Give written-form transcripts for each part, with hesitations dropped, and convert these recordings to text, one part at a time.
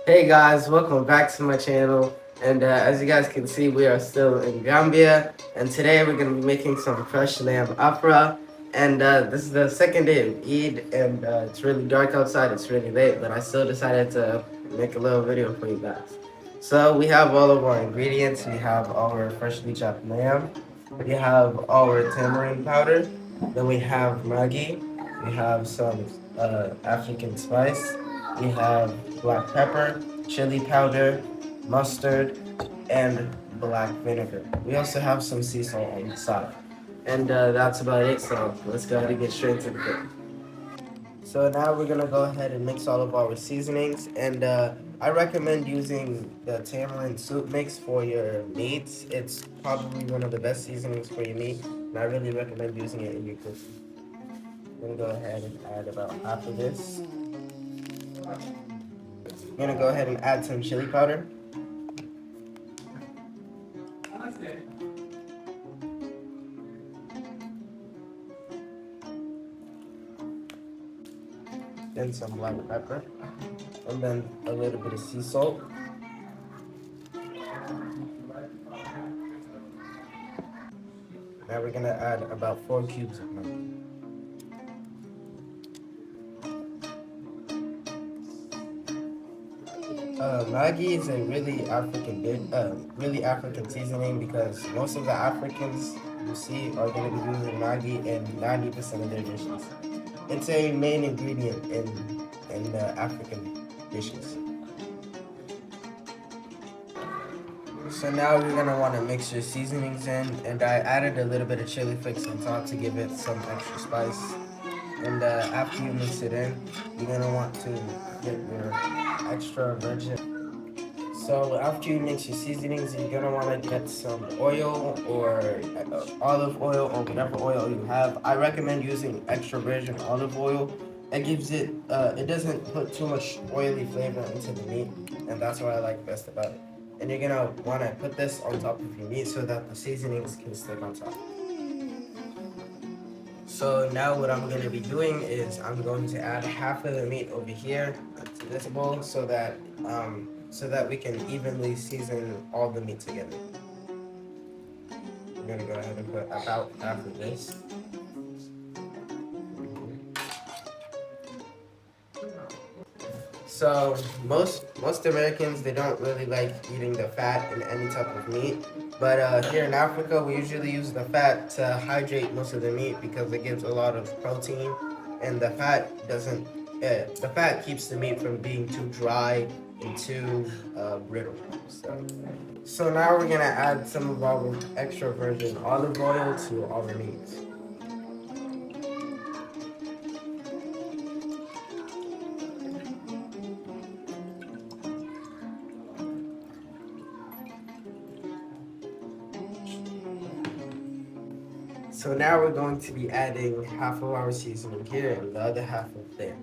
Hey guys, welcome back to my channel. And as you guys can see, we are still in Gambia. And today we're going to be making some fresh lamb afra. And this is the second day of Eid. And it's really dark outside, it's really late. But I still decided to make a little video for you guys. So we have all of our ingredients. We have our freshly chopped lamb. We have our tamarind powder. Then we have Maggi. We have some African spice. We have black pepper, chili powder, mustard, and black vinegar. We also have some sea salt on the side. And that's about it, so let's go ahead and get straight to the cooking. So now we're gonna go ahead and mix all of our seasonings, and I recommend using the tamarind soup mix for your meats. It's probably one of the best seasonings for your meat, and I really recommend using it in your cooking. I'm gonna go ahead and add about half of this. I'm gonna go ahead and add some chili powder. Then some black pepper, and then a little bit of sea salt. Now we're gonna add about 4 cubes of Maggi. Maggi is a really African seasoning because most of the Africans you see are gonna be using Maggi in 90% of their dishes. It's a main ingredient in African dishes. So now you're gonna want to mix your seasonings in, and I added a little bit of chili flakes on top to give it some extra spice. And after you mix it in, you're gonna want to get your extra virgin. So after you mix your seasonings, you're gonna want to get some oil or olive oil or whatever oil you have. I recommend using extra virgin olive oil. It gives it doesn't put too much oily flavor into the meat, and that's what I like best about it. And you're gonna want to put this on top of your meat so that the seasonings can stick on top. So now what I'm going to be doing is I'm going to add half of the meat over here to this bowl so that we can evenly season all the meat together. I'm going to go ahead and put about half of this. So most Americans, they don't really like eating the fat in any type of meat, but here in Africa we usually use the fat to hydrate most of the meat because it gives a lot of protein, and the fat keeps the meat from being too dry and too brittle. So now we're gonna add some of our extra virgin olive oil to our meat. So now we're going to be adding half of our seasoning here and the other half of there.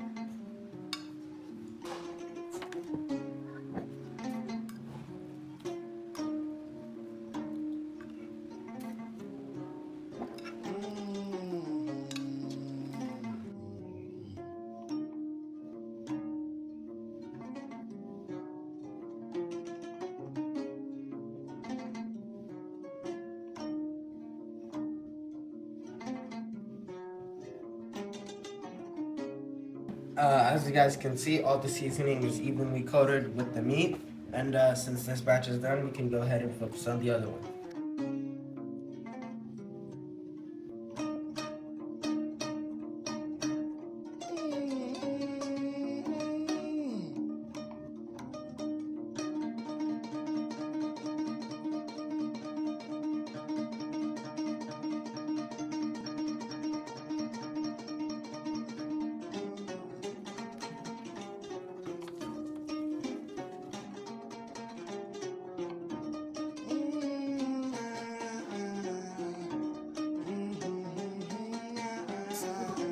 As you guys can see, all the seasoning is evenly coated with the meat. And since this batch is done, we can go ahead and focus on the other one.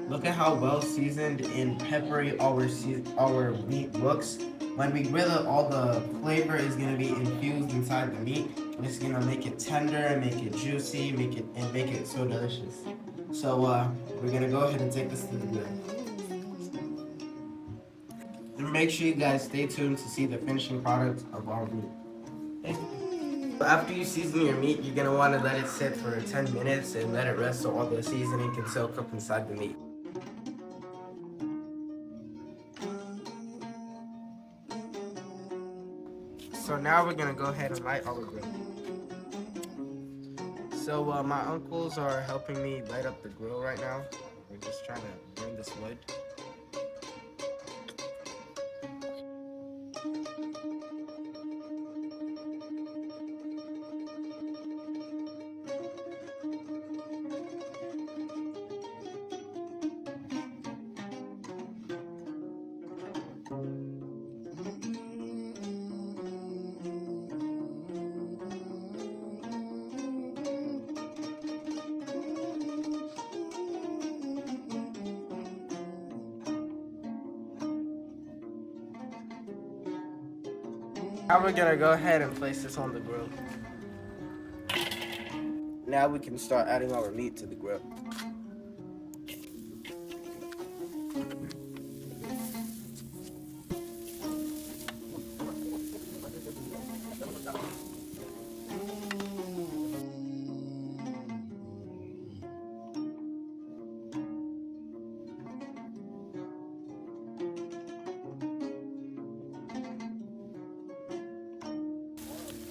Look at how well seasoned and peppery our meat looks. When we grill it, all the flavor is gonna be infused inside the meat, and it's gonna make it tender, make it juicy, make it so delicious. So we're gonna go ahead and take this to the grill. make sure you guys stay tuned to see the finishing product of our meat. After you season your meat, you're gonna want to let it sit for 10 minutes and let it rest so all the seasoning can soak up inside the meat. So now we're gonna go ahead and light our grill. So my uncles are helping me light up the grill right now. We're just trying to burn this wood. Now we're gonna go ahead and place this on the grill. Now we can start adding our meat to the grill.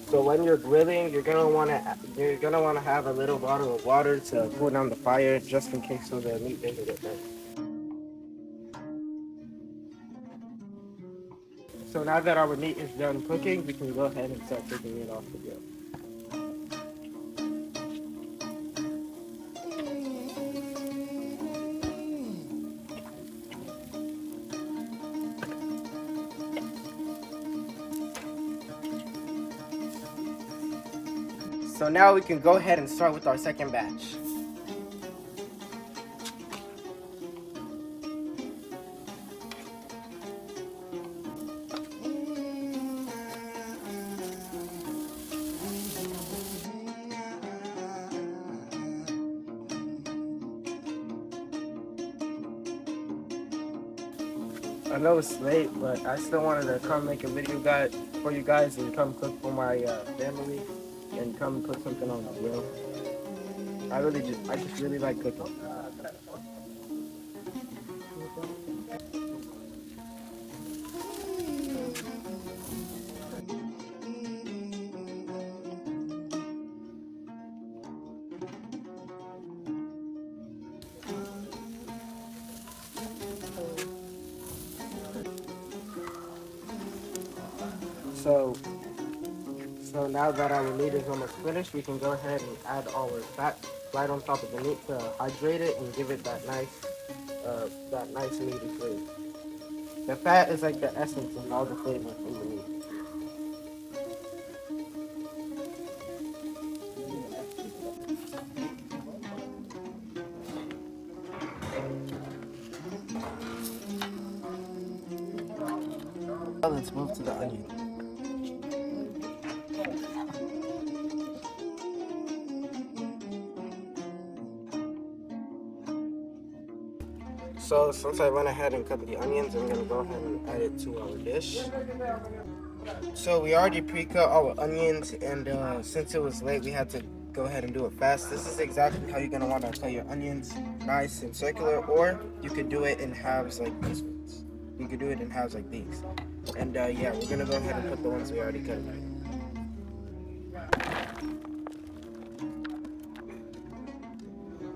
So when you're grilling, you're gonna wanna have a little bottle of water to cool down the fire, just in case so the meat doesn't get burnt. So now that our meat is done cooking, we can go ahead and start taking it off the grill. So now we can go ahead and start with our second batch. I know it's late, but I still wanted to come make a video for you guys and come cook for my family and come put something on the grill. I just really like cooking. So now that our meat is almost finished, we can go ahead and add our fat right on top of the meat to hydrate it and give it that nice meaty flavor. The fat is like the essence of all the flavor from the meat. Now let's move to the onion. So since I went ahead and cut the onions, I'm gonna go ahead and add it to our dish. So we already pre-cut our onions, and since it was late, we had to go ahead and do it fast. This is exactly how you're gonna want to cut your onions, nice and circular, or you could do it in halves like these ones. You could do it in halves like these. And yeah, we're gonna go ahead and put the ones we already cut right.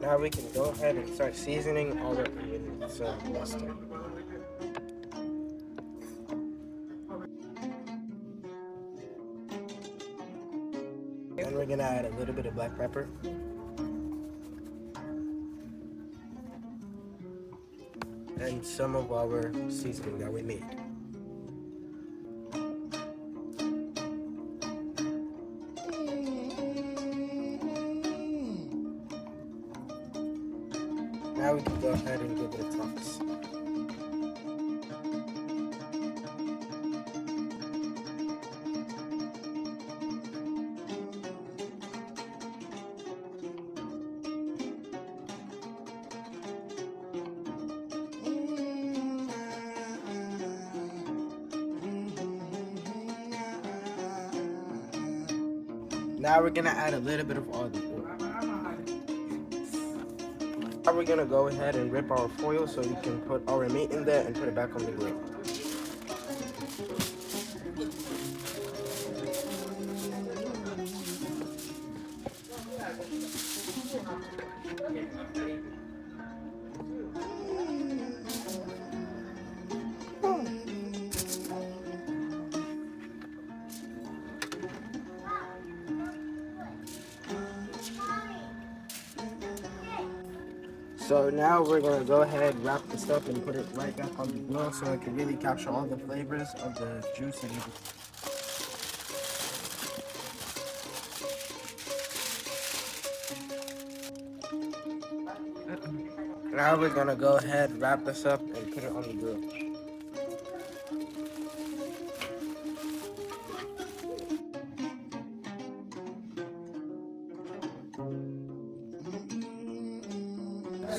Now we can go ahead and start seasoning all of it with some mustard. And we're gonna add a little bit of black pepper. And some of our seasoning that we made. Now we can go ahead and give it a toss. Now we're gonna add a little bit of olive oil. Now we're gonna go ahead and rip our foil so we can put our meat in there and put it back on the grill. So now we're gonna go ahead, wrap this up, and put it right back on the grill so it can really capture all the flavors of the juice and everything. Now we're gonna go ahead, wrap this up, and put it on the grill.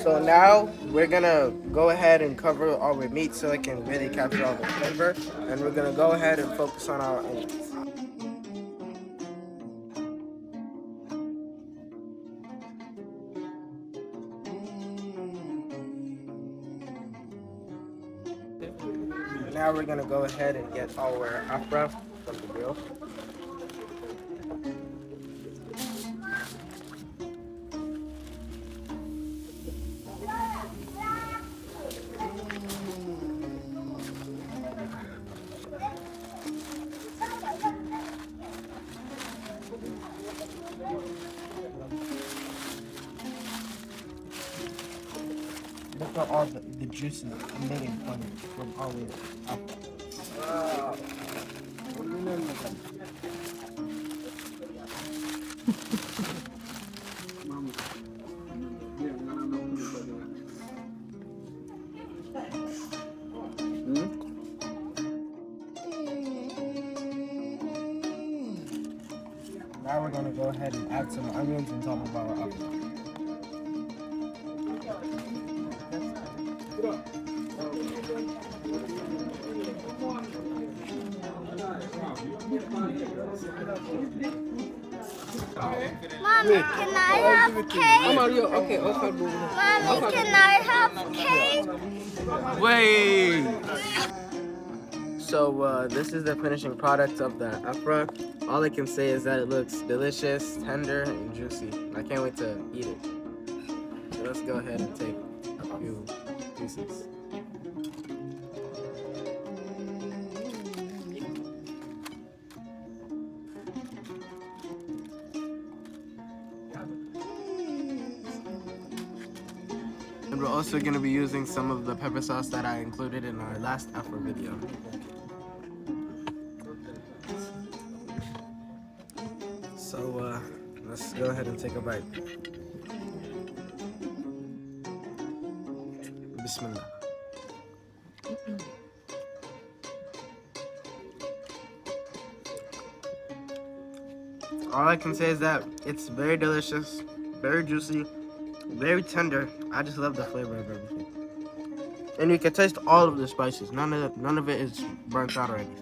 So now we're gonna go ahead and cover our meat so it can really capture all the flavor, and we're gonna go ahead and focus on our onions. Now we're gonna go ahead and get our Afra from the grill. Look at all the juices emitting from our Afra. Now we're going to go ahead and add some onions on top of our Afra. Mommy, can I have cake? Mommy, can I have cake? Wait! So this is the finishing product of the Afra. All I can say is that it looks delicious, tender, and juicy. I can't wait to eat it. So let's go ahead and take a few pieces. And we're also going to be using some of the pepper sauce that I included in our last Afro video. So let's go ahead and take a bite. Bismillah. All I can say is that it's very delicious, very juicy, very tender. I just love the flavor of everything. And you can taste all of the spices. None of it is burnt out or anything.